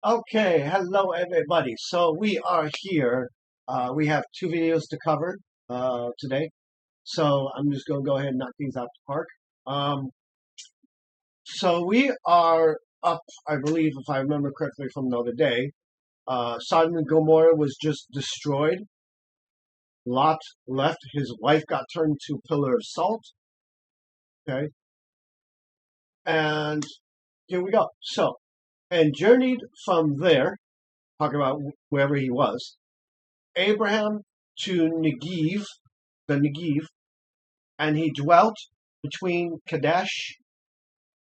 Okay, hello everybody. So we are here. We have two videos to cover today. So I'm just going to go ahead and knock these out the park. Um, so we are up, I believe, if I remember correctly from the other day. Sodom and Gomorrah was just destroyed. Lot left. His wife got turned to a pillar of salt. Okay, and here we go. So, and journeyed from there, talking about wherever he was, Abraham to Negev, the Negev, and he dwelt between Kadesh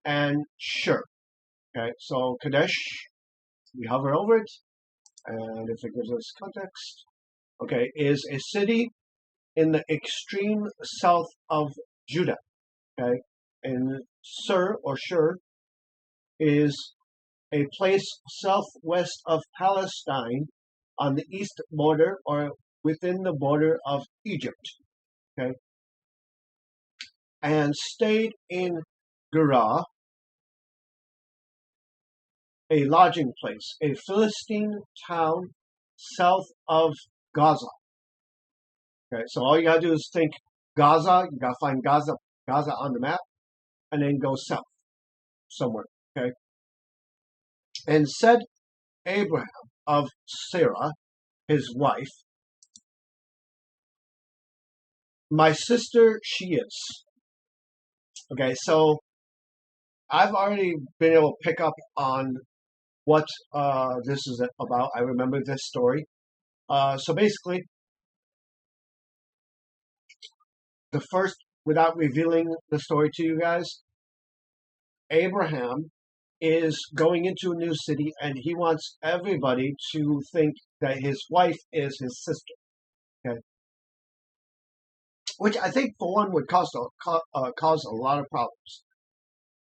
and Shur. Okay, so Kadesh, we hover over it, and if it gives us context, okay, is a city in the extreme south of Judah. Okay, and Shur is a place southwest of Palestine on the east border or within the border of Egypt. Okay, and stayed in Gerar, a lodging place, a Philistine town south of Gaza. Okay, so all you gotta do is think Gaza. You gotta find Gaza on the map, and then go south somewhere. Okay, and said Abraham of Sarah, his wife, my sister she is. Okay, so I've already been able to pick up on what this is about. I remember this story. So basically, the first, without revealing the story to you guys, Abraham is going into a new city and he wants everybody to think that his wife is his sister. Okay, which I think for one would cause a lot of problems.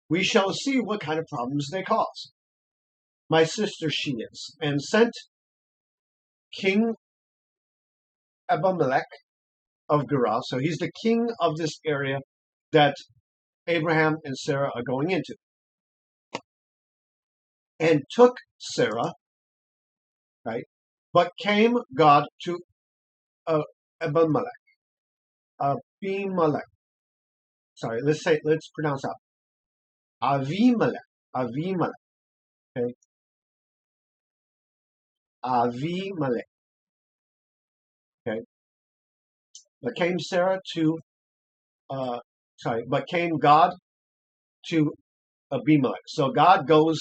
We shall see what kind of problems they cause. My sister she is, and sent King Abimelech of Gerar. So he's the king of this area that Abraham and Sarah are going into. And took Sarah, right? But came God to Abimelech. Abimelech. Sorry, let's pronounce out. Avimelech. Avimelech. Okay. Avimelech. Okay. But came Sarah to, but came God to Abimelech. So God goes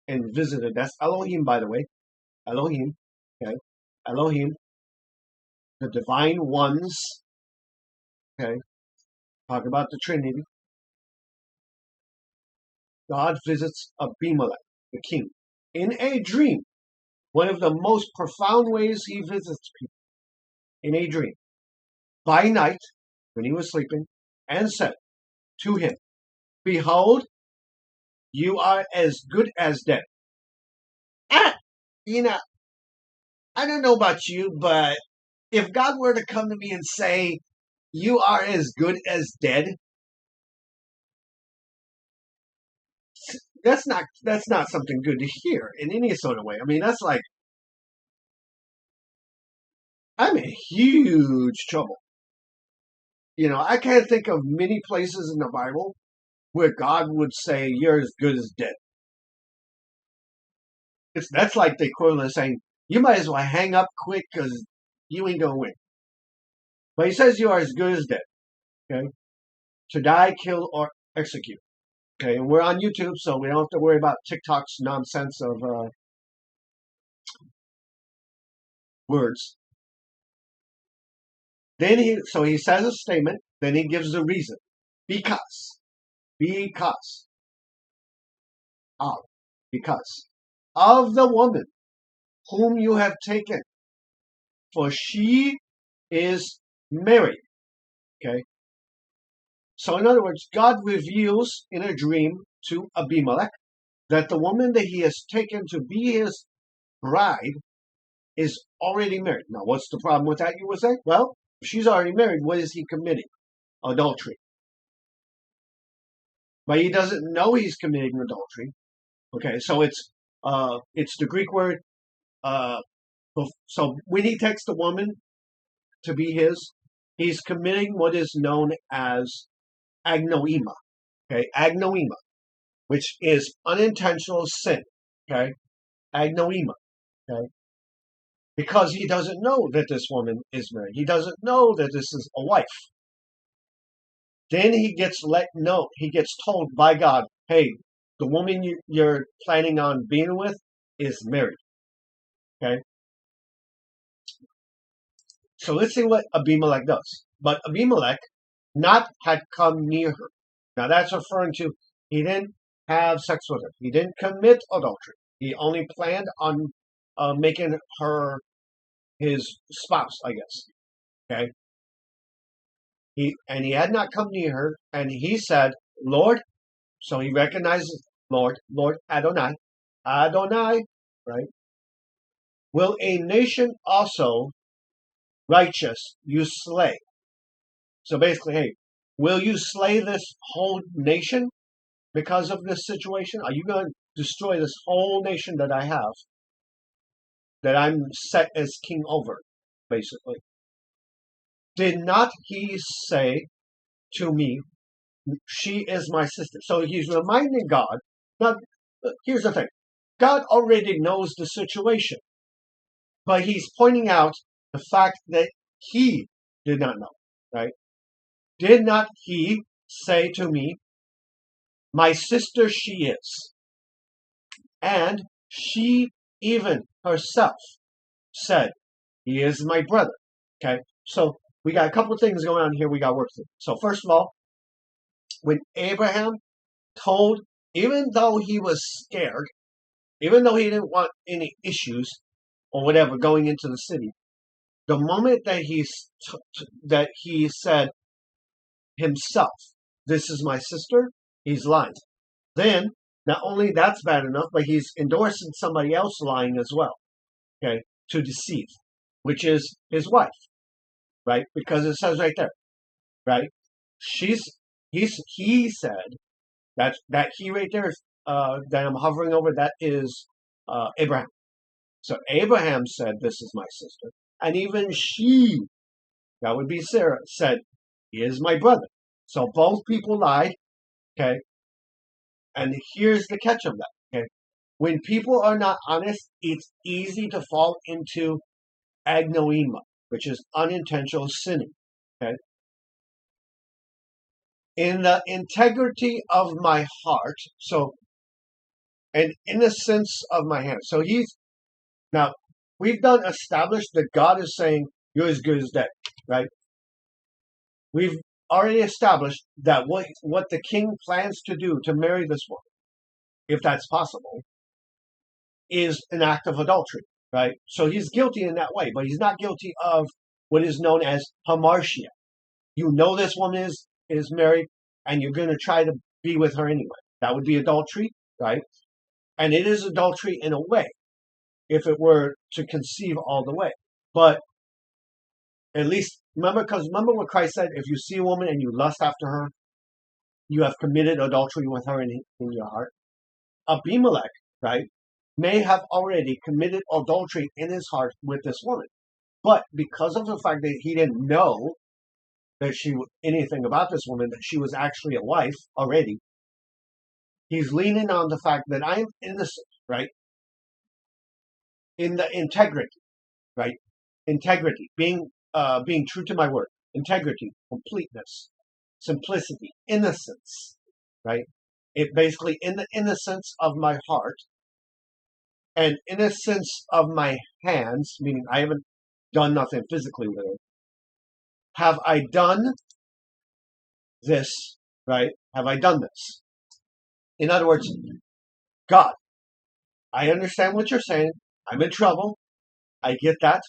and visited. That's Elohim, by the way. Elohim. Okay. Elohim. The divine ones. Okay. Talk about the Trinity. God visits Abimelech, the king, in a dream. One of the most profound ways he visits people, in a dream, by night, when he was sleeping, and said to him, behold, you are as good as dead. Ah, you know, I don't know about you, but if God were to come to me and say, you are as good as dead, that's not something good to hear in any sort of way. I mean, that's like, I'm in huge trouble. You know, I can't think of many places in the Bible where God would say, you're as good as dead. That's like the equivalent of saying, you might as well hang up quick because you ain't going to win. But he says you are as good as dead. Okay? To die, kill, or execute. Okay? And we're on YouTube, so we don't have to worry about TikTok's nonsense of words. Then he says a statement, then he gives the reason. Because of the woman whom you have taken, for she is married. Okay? So in other words, God reveals in a dream to Abimelech that the woman that he has taken to be his bride is already married. Now, what's the problem with that, you would say? Well, if she's already married, what is he committing? Adultery. But he doesn't know he's committing adultery. Okay, so it's It's the Greek word. Uh, so when he takes the woman to be his, he's committing what is known as agnoema. Okay, agnoema, which is unintentional sin. Okay, agnoema. Okay, because he doesn't know that this woman is married. He doesn't know that this is a wife. Then he gets let know. He gets told by God, "Hey, the woman you're planning on being with is married." Okay, so let's see what Abimelech does. But Abimelech not had come near her. Now that's referring to he didn't have sex with her. He didn't commit adultery. He only planned on making her his spouse, I guess. Okay. He had not come near her, and he said, "Lord." So he recognizes Lord Adonai, Adonai, right? Will a nation also righteous you slay? So basically, hey, will you slay this whole nation because of this situation? Are you going to destroy this whole nation that I have, that I'm set as king over, basically? Did not he say to me, she is my sister? So he's reminding God. Now, here's the thing. God already knows the situation, but he's pointing out the fact that he did not know, right? Did not he say to me, my sister she is? And she even herself said, he is my brother. Okay, so we got a couple of things going on here we got to work through. So first of all, when Abraham told, even though he was scared, even though he didn't want any issues or whatever going into the city, the moment that he said himself, this is my sister, he's lying. Then, not only that's bad enough, but he's endorsing somebody else lying as well, okay, to deceive, which is his wife, right? Because it says right there, right? He said that he right there that I'm hovering over, that is Abraham. So Abraham said, this is my sister. And even she, that would be Sarah, said, he is my brother. So both people lied, okay? And here's the catch of that, okay? When people are not honest, it's easy to fall into agnoema, which is unintentional sinning, okay? In the integrity of my heart, so, and innocence of my hand. So now, we've done established that God is saying, you're as good as dead, right? We've already established that what the king plans to do to marry this woman, if that's possible, is an act of adultery, right? So he's guilty in that way, but he's not guilty of what is known as hamartia. You know this woman is married, and you're going to try to be with her anyway. That would be adultery, right? And it is adultery in a way, if it were to conceive all the way. But at least remember what Christ said: if you see a woman and you lust after her, you have committed adultery with her in your heart. Abimelech, right, may have already committed adultery in his heart with this woman. But because of the fact that he didn't know that anything about this woman, that she was actually a wife already, he's leaning on the fact that I'm innocent, right? In the integrity, right? Integrity, being true to my word, integrity, completeness, simplicity, innocence, right? It basically, in the innocence of my heart and innocence of my hands, meaning I haven't done nothing physically with it, have I done this, right? Have I done this? In other words, God, I understand what you're saying. I'm in trouble. I get that.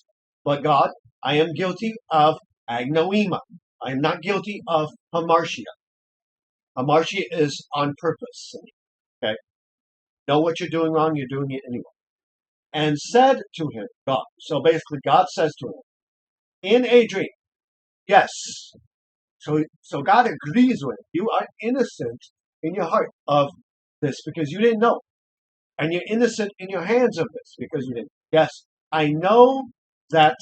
But God, I am guilty of agnoema. I am not guilty of hamartia. Hamartia is on purpose. Okay? Know what you're doing wrong, you're doing it anyway. And said to him, God. So basically, God says to him, in a dream, yes. So God agrees with him. You are innocent in your heart of this because you didn't know. And you're innocent in your hands of this because you did. Yes, I know that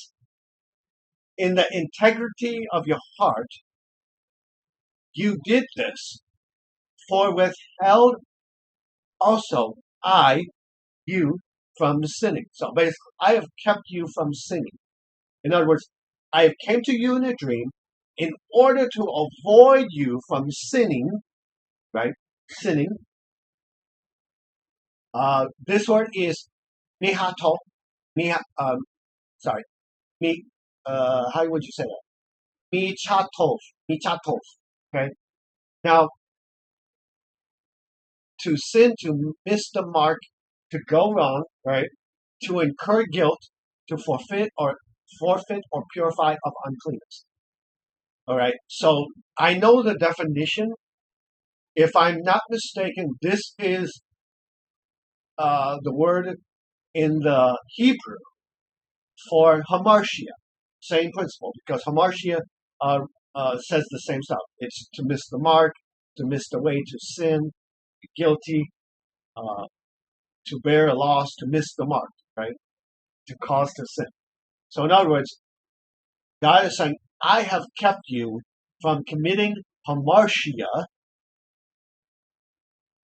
in the integrity of your heart, you did this, for withheld also I you from sinning. So basically, I have kept you from sinning. In other words, I have came to you in a dream in order to avoid you from sinning, right? Sinning. This word is mihato. Miha, sorry, mi. How would you say that? Michatov. Michatov. Okay. Now, to sin, to miss the mark, to go wrong, right? To incur guilt, to forfeit or purify of uncleanness. All right. So I know the definition. If I'm not mistaken, this is the word in the Hebrew for hamartia. Same principle, because hamartia says the same stuff. It's to miss the mark, to miss the way, to sin, guilty, uh, to bear a loss, to miss the mark, right? To cause to sin. So in other words, God is saying, I have kept you from committing hamartia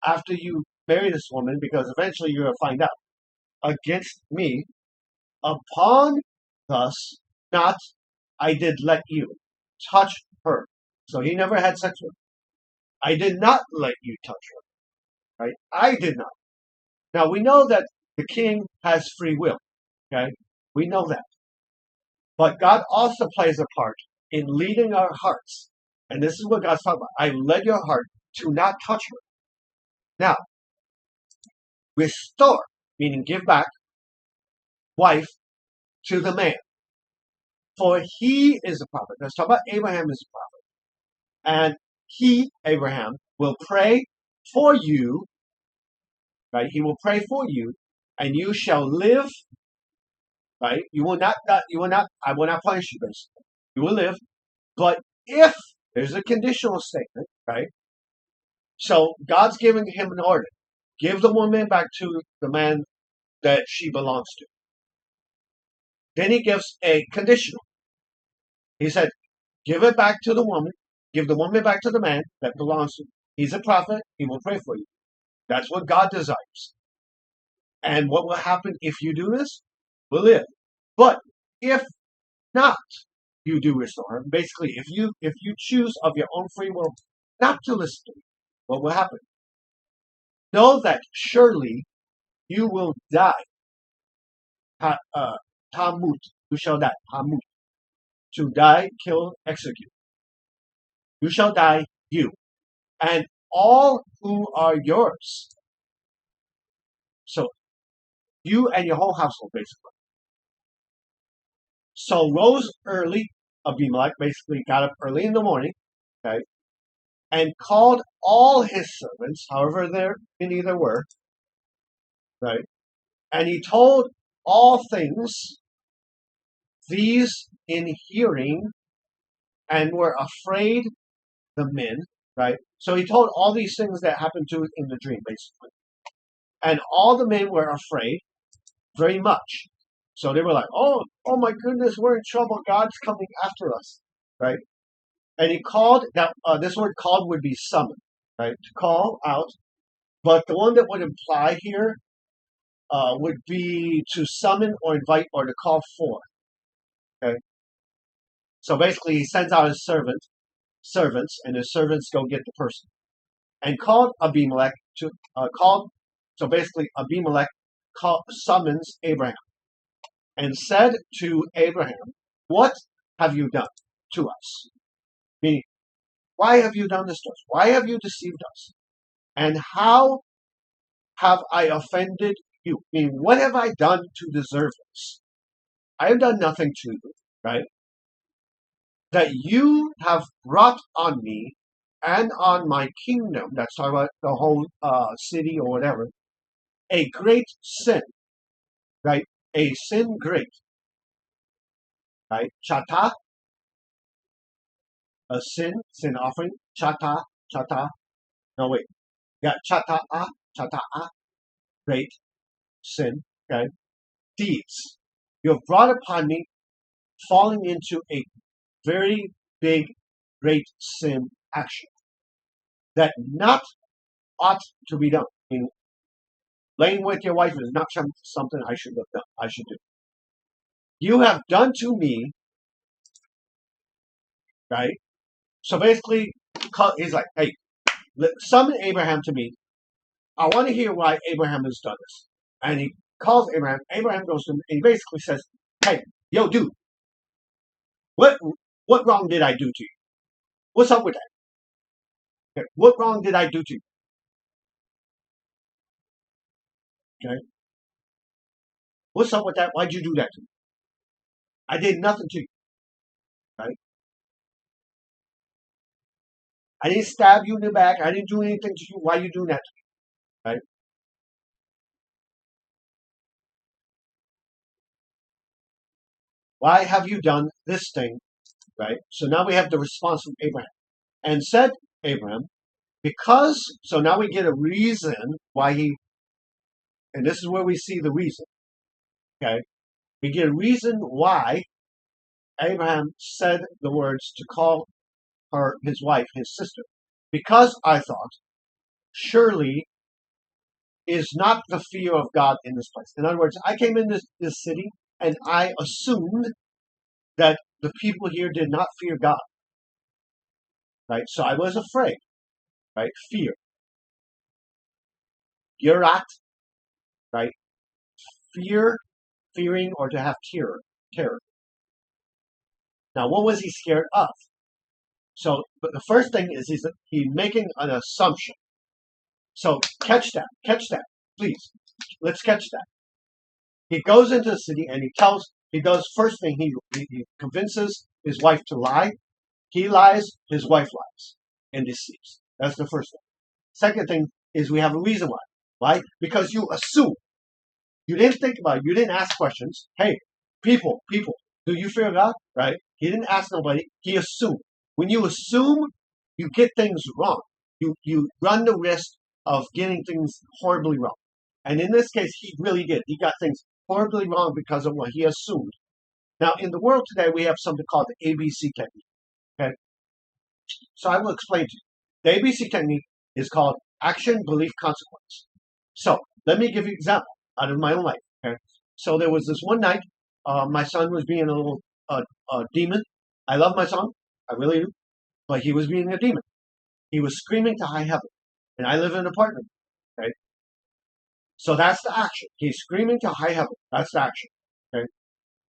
after you marry this woman, because eventually you're going to find out, against me, upon thus not I did let you touch her. So he never had sex with her. I did not let you touch her. Right? I did not. Now we know that the king has free will. Okay? We know that. But God also plays a part in leading our hearts. And this is what God's talking about. I led your heart to not touch her. Now, restore, meaning give back, wife to the man. For he is a prophet. Let's talk about Abraham as a prophet. And he, Abraham, will pray for you, right? He will pray for you, and you shall live, right? I will not punish you, basically. You will live. But if, there's a conditional statement, right? So God's giving him an order. Give the woman back to the man that she belongs to. Then he gives a conditional. He said, give it back to the woman. Give the woman back to the man that belongs to. He's a prophet. He will pray for you. That's what God desires. And what will happen if you do this? Will live. But if not, you do restore her. Basically, if you choose of your own free will not to listen to me, what will happen? Know that surely you will die. Tamut. You shall die. Tamut. To die, kill, execute. You shall die, you. And all who are yours. So, you and your whole household, basically. So rose early, Abimelech basically got up early in the morning, okay, and called all his servants, however many there were, right, and he told all things, these in hearing, and were afraid the men, right? So he told all these things that happened to in the dream, basically. And all the men were afraid very much. So they were like, oh my goodness, we're in trouble. God's coming after us, right? And he called, that this word called would be summoned, right? To call out. But the one that would imply here would be to summon or invite or to call for. Okay? So basically he sends out his servants, and his servants go get the person. And called Abimelech so basically Abimelech summons Abraham and said to Abraham, what have you done to us? Meaning, why have you done this to us? Why have you deceived us? And how have I offended you? Meaning, what have I done to deserve this? I have done nothing to you, right? That you have brought on me and on my kingdom, that's talking about the whole city or whatever, a great sin, right? A sin great, right? Chata, a sin offering. Chata. No, wait. Yeah, chata'a, great. sin, okay, deeds. You have brought upon me falling into a very big, great sin action that not ought to be done. I mean, laying with your wife is not something I should have done. I should do. You have done to me, right? So basically, he's like, hey, summon Abraham to me. I want to hear why Abraham has done this. And he calls Abraham. Abraham goes to him and he basically says, hey, yo, dude, what wrong did I do to you? What's up with that? Okay, what wrong did I do to you? Okay. What's up with that? Why'd you do that to me? I did nothing to you. Right? I didn't stab you in the back. I didn't do anything to you. Why are you doing that to me? Right? Why have you done this thing? Right? So now we have the response from Abraham. And said Abraham, because, so now we get a reason why he, and this is where we see the reason. Okay? We get a reason why Abraham said the words to call her his wife, his sister. Because I thought, surely is not the fear of God in this place. In other words, I came in this city and I assumed that the people here did not fear God. Right? So I was afraid. Right? Fear. Yirat, right? Fearing, or to have terror. Now, what was he scared of? So, but the first thing is he's making an assumption. So catch that, please. Let's catch that. He goes into the city and he does first thing, he convinces his wife to lie. He lies, his wife lies and deceives. That's the first thing. Second thing is we have a reason why. Why? Because you assume. You didn't think about it. You didn't ask questions. Hey, people, do you fear God? Right? He didn't ask nobody. He assumed. When you assume, you get things wrong. You run the risk of getting things horribly wrong. And in this case, he really did. He got things horribly wrong because of what he assumed. Now, in the world today, we have something called the ABC technique. Okay? So I will explain to you. The ABC technique is called action, belief, consequence. So let me give you an example out of my own life. Okay? So there was this one night, my son was being a little demon. I love my son, I really do, but he was being a demon. He was screaming to high heaven, and I live in an apartment. Okay, so that's the action. He's screaming to high heaven. That's the action. Okay,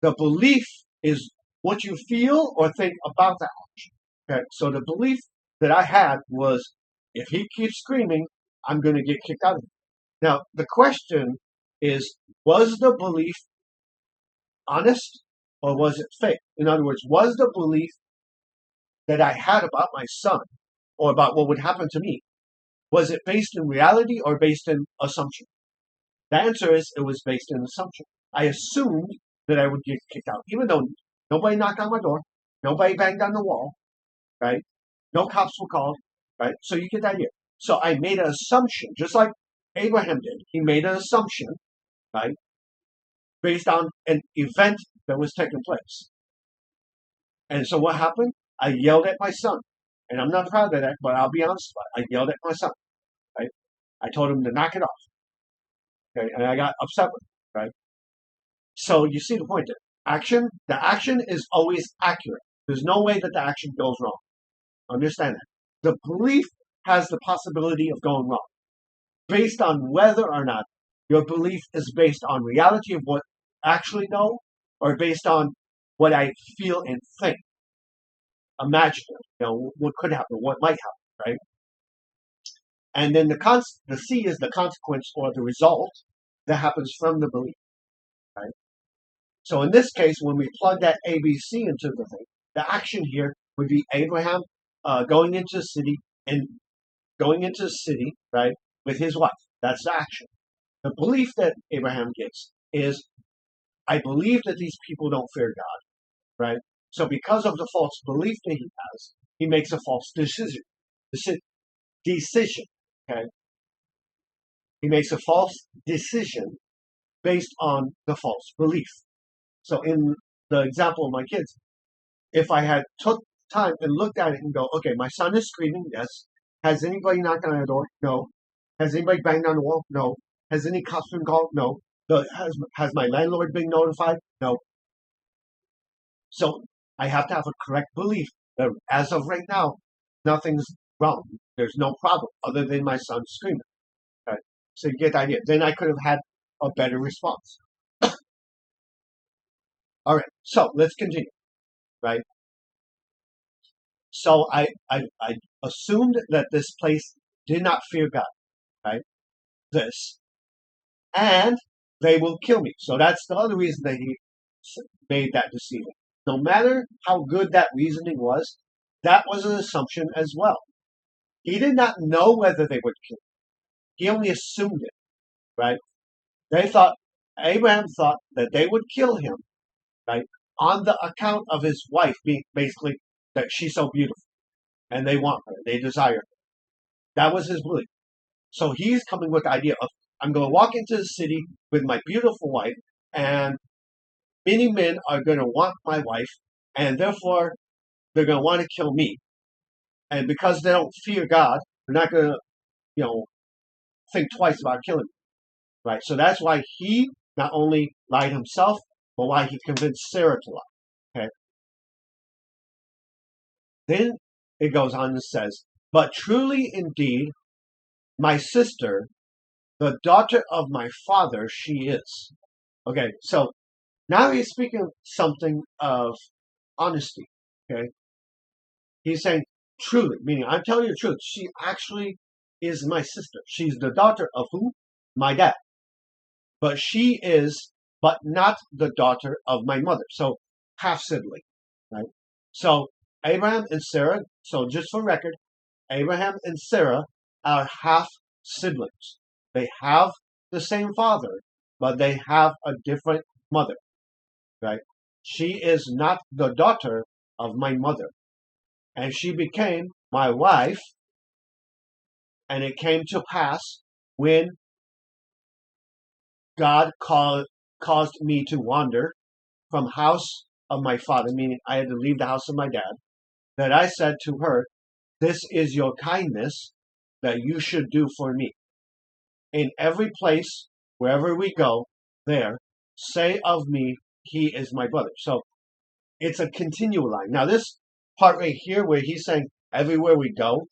the belief is what you feel or think about that action. Okay, so the belief that I had was, if he keeps screaming, I'm going to get kicked out of it. Now the question is, was the belief honest or was it fake? In other words, was the belief that I had about my son or about what would happen to me, was it based in reality or based in assumption? The answer is it was based in assumption. I assumed that I would get kicked out, even though nobody knocked on my door, nobody banged on the wall, right? No cops were called, right? So you get the idea. So I made an assumption, just like Abraham did. He made an assumption, right, based on an event that was taking place. And so what happened? I yelled at my son. And I'm not proud of that, but I'll be honest about it. I yelled at my son, right? I told him to knock it off. Okay? And I got upset with him, right? So you see the point there. The action is always accurate. There's no way that the action goes wrong. Understand that. The belief has the possibility of going wrong based on whether or not your belief is based on reality of what I actually know or based on what I feel and think. Imagine, what could happen, what might happen, right? And then the C is the consequence or the result that happens from the belief, right? So in this case, when we plug that ABC into the thing, the action here would be Abraham going into the city, right, with his wife. That's the action. The belief that Abraham gets is, I believe that these people don't fear God, right? So because of the false belief that he has, he makes a false decision. Okay? He makes a false decision based on the false belief. So in the example of my kids, if I had took time and looked at it and go, okay, my son is screaming, yes. Has anybody knocked on the door? No. Has anybody banged on the wall? No. Has any cops been called? No. Has my landlord been notified? No. So I have to have a correct belief that as of right now, nothing's wrong. There's no problem other than my son screaming. Okay? So you get the idea. Then I could have had a better response. All right. So let's continue. Right. So I assumed that this place did not fear God. Right. This. And they will kill me. So that's the other reason that he made that decision. No matter how good that reasoning was, that was an assumption as well. He did not know whether they would kill him. He only assumed it, right? Abraham thought that they would kill him, right, on the account of his wife being basically that she's so beautiful and they want her, they desire her. That was his belief. So he's coming with the idea of, I'm going to walk into the city with my beautiful wife, and many men are going to want my wife, and therefore they're going to want to kill me. And because they don't fear God, they're not going to, think twice about killing me. Right? So that's why he not only lied himself, but why he convinced Sarah to lie. Okay. Then it goes on and says, but truly indeed, my sister, the daughter of my father, she is. Okay, so now he's speaking something of honesty. Okay. He's saying truly, meaning I'm telling you the truth. She actually is my sister. She's the daughter of who? My dad. But she is, but not the daughter of my mother. So half sibling, right? So Abraham and Sarah, so just for record, Abraham and Sarah are half siblings. They have the same father, but they have a different mother, right? She is not the daughter of my mother. And she became my wife, and it came to pass when God caused me to wander from house of my father, meaning I had to leave the house of my dad, that I said to her, this is your kindness that you should do for me. In every place, wherever we go, there, say of me, he is my brother. So it's a continual line. Now this part right here where he's saying everywhere we go,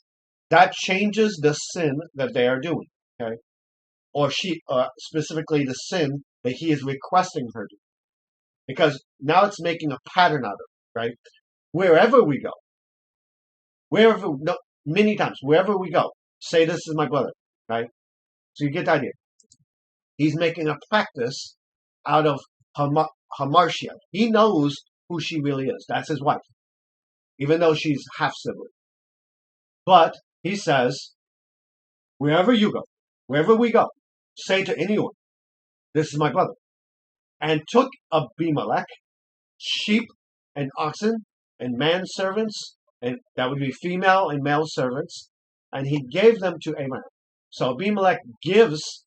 that changes the sin that they are doing. Okay. Or specifically the sin that he is requesting her to. Because now it's making a pattern out of it, right? Wherever we go, many times, wherever we go, say this is my brother, right? So you get the idea. He's making a practice out of hamartia. He knows who she really is. That's his wife, even though she's half sibling. But he says, wherever you go, wherever we go, say to anyone, this is my brother. And took Abimelech sheep and oxen and manservants, and that would be female and male servants, and he gave them to Abraham. So Abimelech gives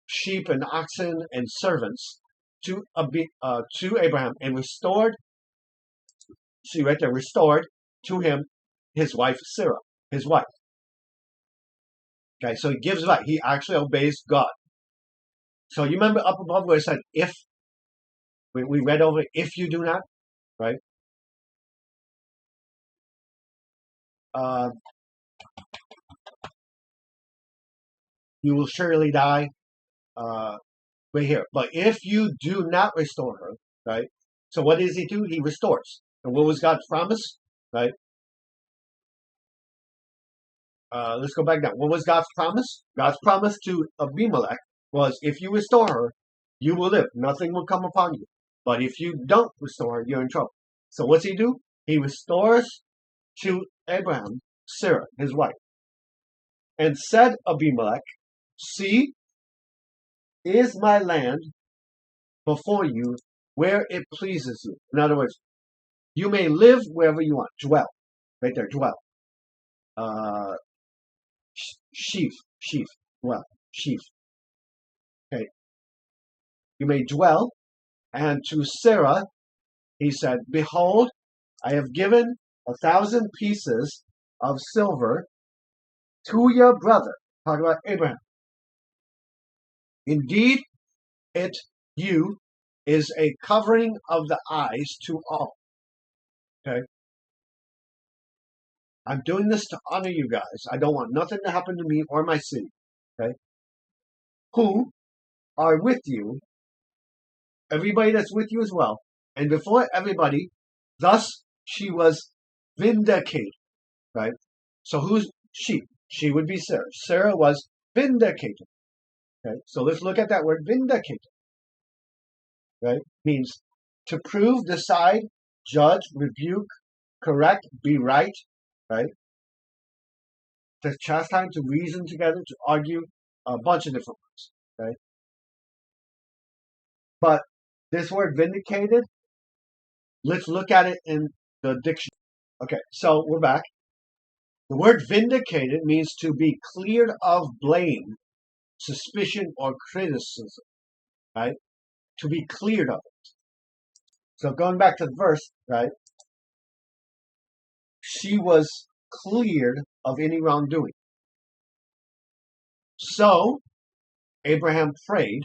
sheep and oxen and servants to Abraham, and restored. See right there, restored to him his wife Sarah, his wife. Okay, so he gives right. He actually obeys God. So you remember up above where it said if. We read over if you do not, right? You will surely die. Right here. But if you do not restore her, right? So what does he do? He restores. And what was God's promise? Right? Let's go back down. What was God's promise? God's promise to Abimelech was, if you restore her, you will live. Nothing will come upon you. But if you don't restore her, you're in trouble. So what's he do? He restores to Abraham Sarah, his wife. And said Abimelech, see, is my land before you where it pleases you. In other words, you may live wherever you want. Dwell. Right there, dwell. Sheaf. Dwell. Sheaf. you may dwell. And to Sarah, he said, behold, I have given 1,000 pieces of silver to your brother. Talk about Abraham. Indeed, you is a covering of the eyes to all. Okay? I'm doing this to honor you guys. I don't want nothing to happen to me or my city. Okay? Who are with you, everybody that's with you as well. And before everybody, thus she was vindicated. Right? So who's she? She would be Sarah. Sarah was vindicated. Okay? So let's look at that word vindicated. Right? Means to prove, decide, judge, rebuke, correct, be right. Right? To chastise, to reason together, to argue, a bunch of different words. Right? But this word vindicated, let's look at it in the dictionary. Okay, so we're back. The word vindicated means to be cleared of blame, suspicion, or criticism. Right? To be cleared of it. So going back to the verse, right? She was cleared of any wrongdoing. So Abraham prayed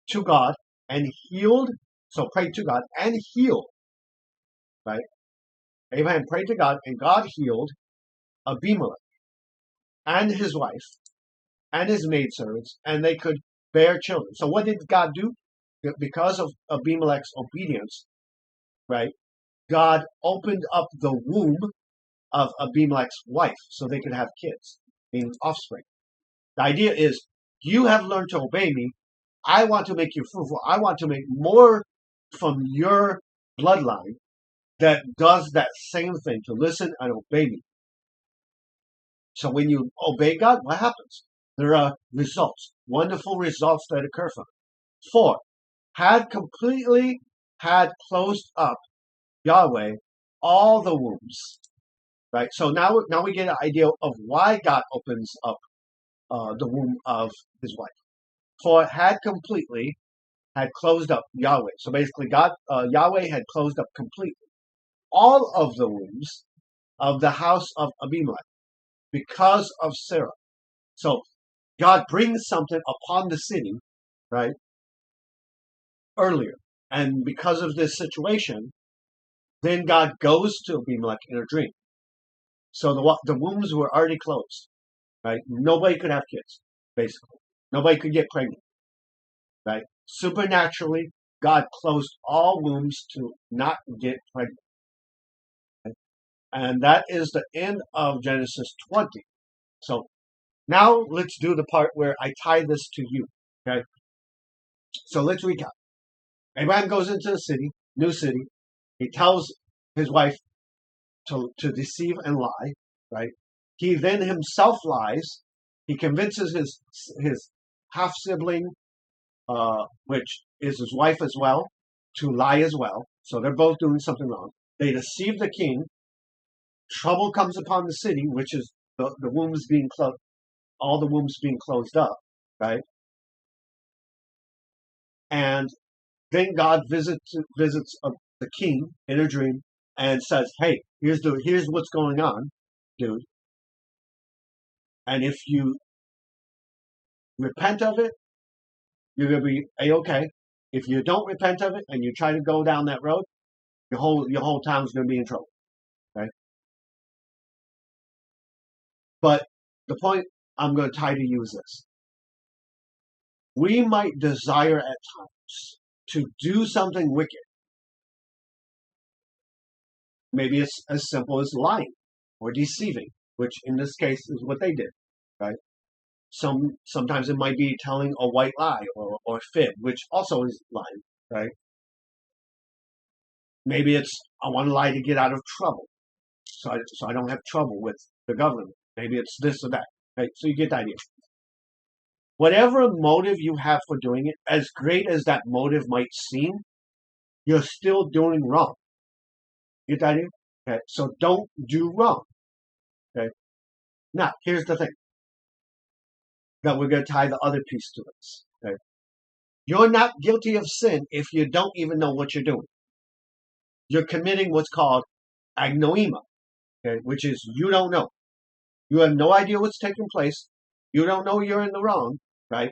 to God and healed. So prayed to God and healed. Right? Abraham prayed to God and God healed Abimelech and his wife and his maidservants, and they could bear children. So what did God do? Because of Abimelech's obedience, right? God opened up the womb of Abimelech's wife so they could have kids, meaning offspring. The idea is, you have learned to obey me. I want to make you fruitful. I want to make more from your bloodline that does that same thing, to listen and obey me. So when you obey God, what happens? There are results, wonderful results that occur from it. 4, had closed up Yahweh all the wombs. Right? So now we get an idea of why God opens up the womb of his wife. For had closed up Yahweh. So basically Yahweh had closed up completely all of the wombs of the house of Abimelech because of Sarah. So God brings something upon the city, right, earlier. And because of this situation, then God goes to Abimelech in a dream. So the wombs were already closed, right? Nobody could have kids, basically. Nobody could get pregnant, right? Supernaturally, God closed all wombs to not get pregnant. Okay? And that is the end of Genesis 20. So now let's do the part where I tie this to you, okay? So let's recap. Abraham goes into the city, new city. He tells his wife to deceive and lie, right? He then himself lies. He convinces his half sibling, which is his wife as well, to lie as well. So they're both doing something wrong. They deceive the king. Trouble comes upon the city, which is the wombs being closed, all the wombs being closed up, right? And then God visits the king in a dream and says, "Hey, here's what's going on, dude. And if you repent of it, you're gonna be A-okay. If you don't repent of it and you try to go down that road, your whole town's gonna be in trouble." Okay? But the point I'm gonna tie to you is this. We might desire at times to do something wicked. Maybe it's as simple as lying or deceiving, which in this case is what they did, right? Sometimes it might be telling a white lie or fib, which also is lying, right? Maybe it's, I want to lie to get out of trouble, so I don't have trouble with the government. Maybe it's this or that, right? So you get the idea. Whatever motive you have for doing it, as great as that motive might seem, you're still doing wrong. You get the idea? Okay, so don't do wrong. Okay. Now, here's the thing that we're going to tie the other piece to this. Okay. You're not guilty of sin if you don't even know what you're doing. You're committing what's called agnoema, okay, which is you don't know. You have no idea what's taking place. You don't know you're in the wrong, right?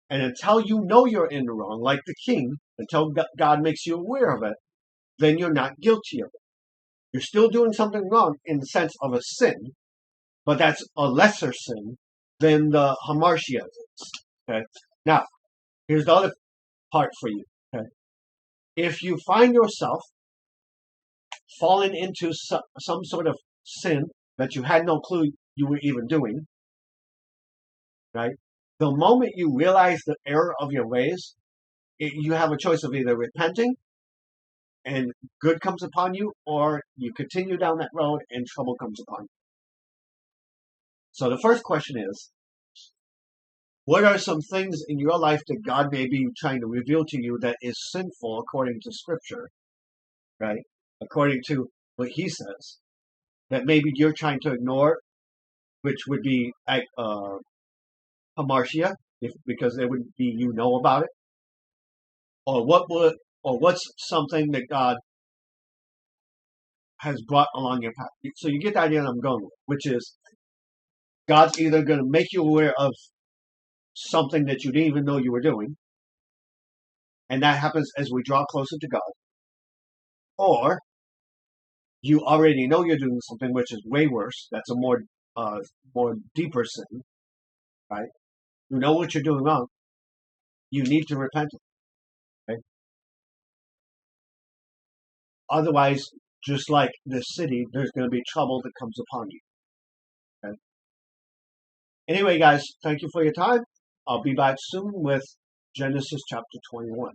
And until you know you're in the wrong, like the king, until God makes you aware of it, then you're not guilty of it. You're still doing something wrong in the sense of a sin, but that's a lesser sin than the hamartia is. Okay. Now, here's the other part for you. Okay. If you find yourself falling into some sort of sin that you had no clue you were even doing, right? The moment you realize the error of your ways, you have a choice of either repenting and good comes upon you, or you continue down that road and trouble comes upon you. So the first question is, what are some things in your life that God may be trying to reveal to you that is sinful according to Scripture, right? According to what He says, that maybe you're trying to ignore, which would be hamartia, because it would be you know about it, or what's something that God has brought along your path. So you get the idea that I'm going with, which is God's either going to make you aware of something that you didn't even know you were doing, and that happens as we draw closer to God, or you already know you're doing something which is way worse. That's a more deeper sin, right? You know what you're doing wrong. You need to repent. Okay? Otherwise, just like this city, there's going to be trouble that comes upon you. Okay? Anyway, guys, thank you for your time. I'll be back soon with Genesis chapter 21.